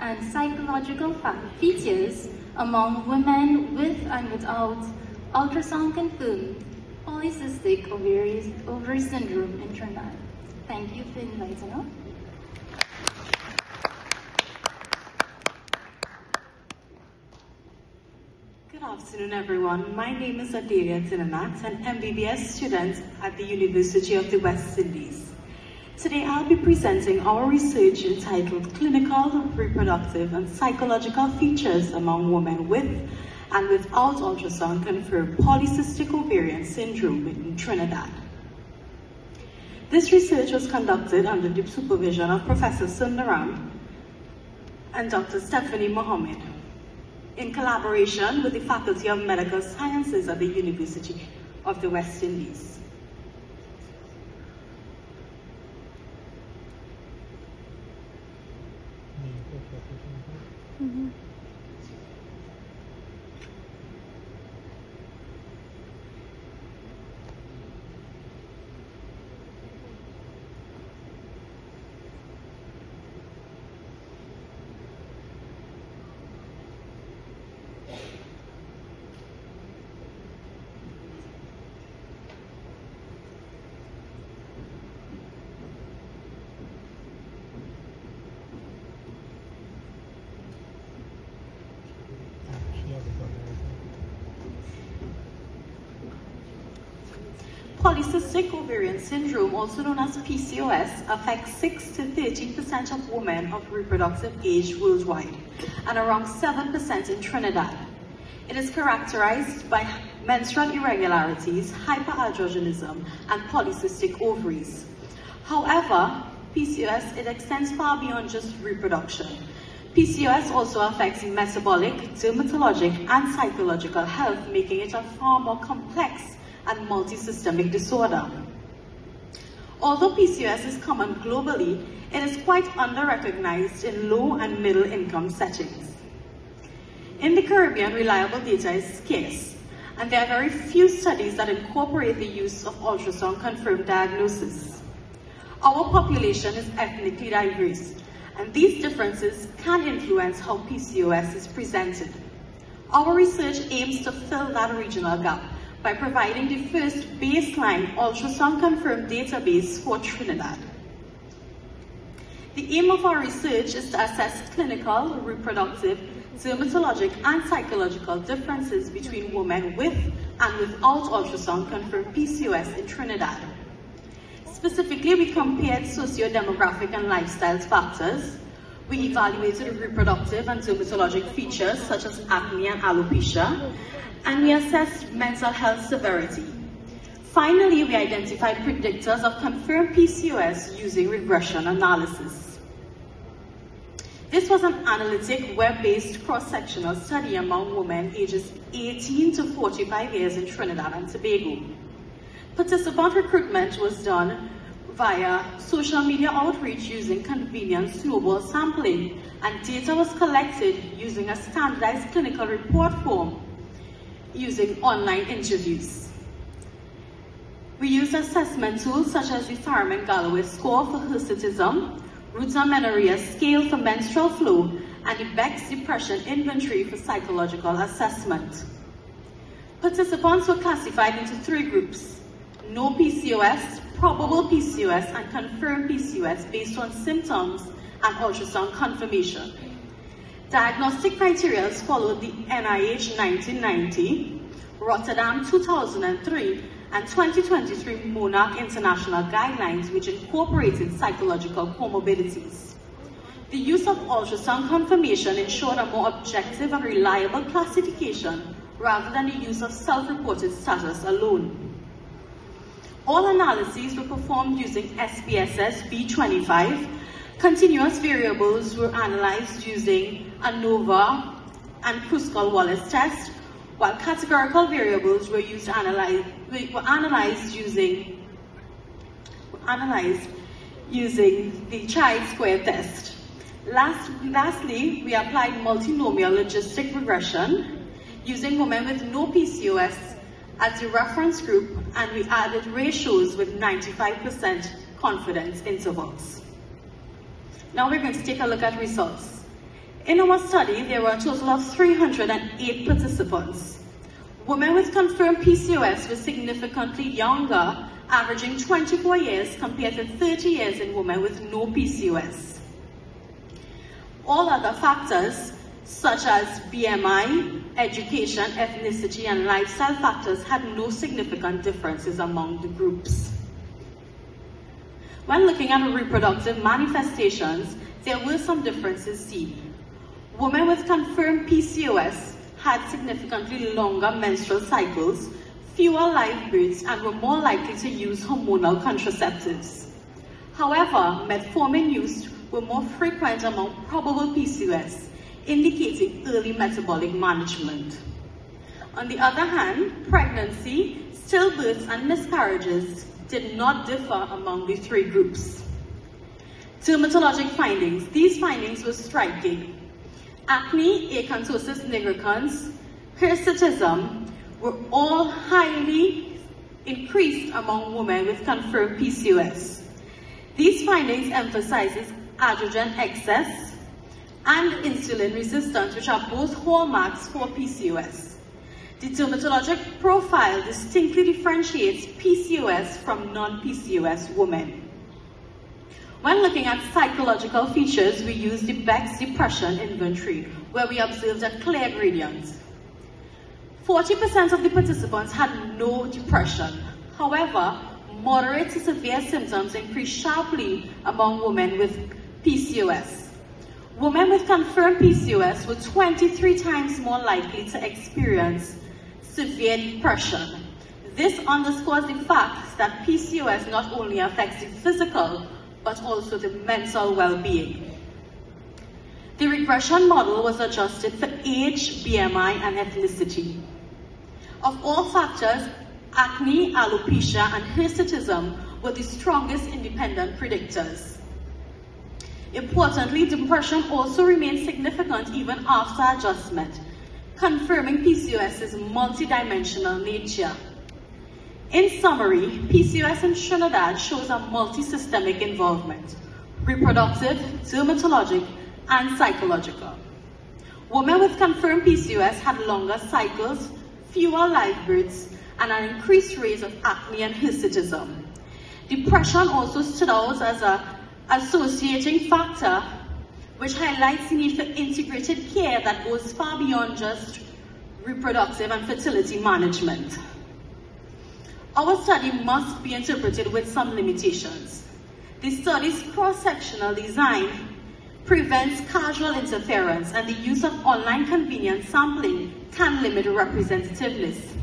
and psychological features among women with and without ultrasound-confirmed polycystic ovary syndrome in Trinidad. Thank you for inviting us. Good afternoon, everyone. My name is Adelia Tinanat, an MBBS student at the University of the West Indies. Today, I'll be presenting our research entitled Clinical, Reproductive, and Psychological Features Among Women with and Without Ultrasound-Confirmed Polycystic Ovarian Syndrome in Trinidad. This research was conducted under the supervision of Professor Sundaram and Dr. Stephanie Mohammed, in collaboration with the Faculty of Medical Sciences at the University of the West Indies. Polycystic ovarian syndrome, also known as PCOS, affects 6 to 13% of women of reproductive age worldwide and around 7% in Trinidad. It is characterized by menstrual irregularities, hyperandrogenism, and polycystic ovaries. However, PCOS, it extends far beyond just reproduction. PCOS also affects metabolic, dermatologic, and psychological health, making it a far more complex and multi-systemic disorder. Although PCOS is common globally, it is quite under-recognized in low and middle income settings. In the Caribbean, reliable data is scarce, and there are very few studies that incorporate the use of ultrasound-confirmed diagnosis. Our population is ethnically diverse, and these differences can influence how PCOS is presented. Our research aims to fill that regional gap by providing the first baseline ultrasound-confirmed database for Trinidad. The aim of our research is to assess clinical, reproductive, dermatologic, and psychological differences between women with and without ultrasound-confirmed PCOS in Trinidad. Specifically, we compared socio-demographic and lifestyle factors. We evaluated reproductive and dermatologic features such as acne and alopecia, and we assessed mental health severity. Finally, we identified predictors of confirmed PCOS using regression analysis. This was an analytic, web-based cross-sectional study among women ages 18 to 45 years in Trinidad and Tobago. Participant recruitment was done via social media outreach using convenient snowball sampling, and data was collected using a standardized clinical report form using online interviews. We used assessment tools such as the Thurman-Galloway score for hirsutism, Roots amenorrhea scale for menstrual flow, and the Beck's depression inventory for psychological assessment. Participants were classified into 3 groups: no PCOS, probable PCOS, and confirmed PCOS based on symptoms and ultrasound confirmation. Diagnostic criteria followed the NIH 1990, Rotterdam 2003, and 2023 Monarch International Guidelines, which incorporated psychological comorbidities. The use of ultrasound confirmation ensured a more objective and reliable classification rather than the use of self-reported status alone. All analyses were performed using SPSS B25. Continuous variables were analyzed using ANOVA and Kruskal-Wallis test, while categorical variables were analyzed using the chi-square test. Lastly, we applied multinomial logistic regression using women with no PCOS as the reference group, and we added ratios with 95% confidence intervals. Now we're going to take a look at results. In our study, there were a total of 308 participants. Women with confirmed PCOS were significantly younger, averaging 24 years compared to 30 years in women with no PCOS. All other factors, such as BMI, education, ethnicity, and lifestyle factors, had no significant differences among the groups. When looking at reproductive manifestations, there were some differences seen. Women with confirmed PCOS had significantly longer menstrual cycles, fewer live births, and were more likely to use hormonal contraceptives. However, metformin use were more frequent among probable PCOS, indicating early metabolic management. On the other hand, pregnancy, stillbirths, and miscarriages did not differ among the three groups. Dermatologic findings. These findings were striking. Acne, acanthosis nigricans, hirsutism were all highly increased among women with confirmed PCOS. These findings emphasizes androgen excess and insulin resistance, which are both hallmarks for PCOS. The dermatologic profile distinctly differentiates PCOS from non-PCOS women. When looking at psychological features, we used the Beck's depression inventory, where we observed a clear gradient. 40% of the participants had no depression. However, moderate to severe symptoms increased sharply among women with PCOS. Women with confirmed PCOS were 23 times more likely to experience severe depression. This underscores the fact that PCOS not only affects the physical, but also the mental well-being. The regression model was adjusted for age, BMI, and ethnicity. Of all factors, acne, alopecia, and hirsutism were the strongest independent predictors. Importantly, depression also remained significant even after adjustment, confirming PCOS's multidimensional nature. In summary, PCOS in Trinidad shows a multi-systemic involvement: reproductive, dermatologic, and psychological. Women with confirmed PCOS had longer cycles, fewer live births, and an increased rate of acne and hirsutism. Depression also stood out as an associating factor, which highlights the need for integrated care that goes far beyond just reproductive and fertility management. Our study must be interpreted with some limitations. The study's cross-sectional design prevents casual interference, and the use of online convenient sampling can limit representativeness.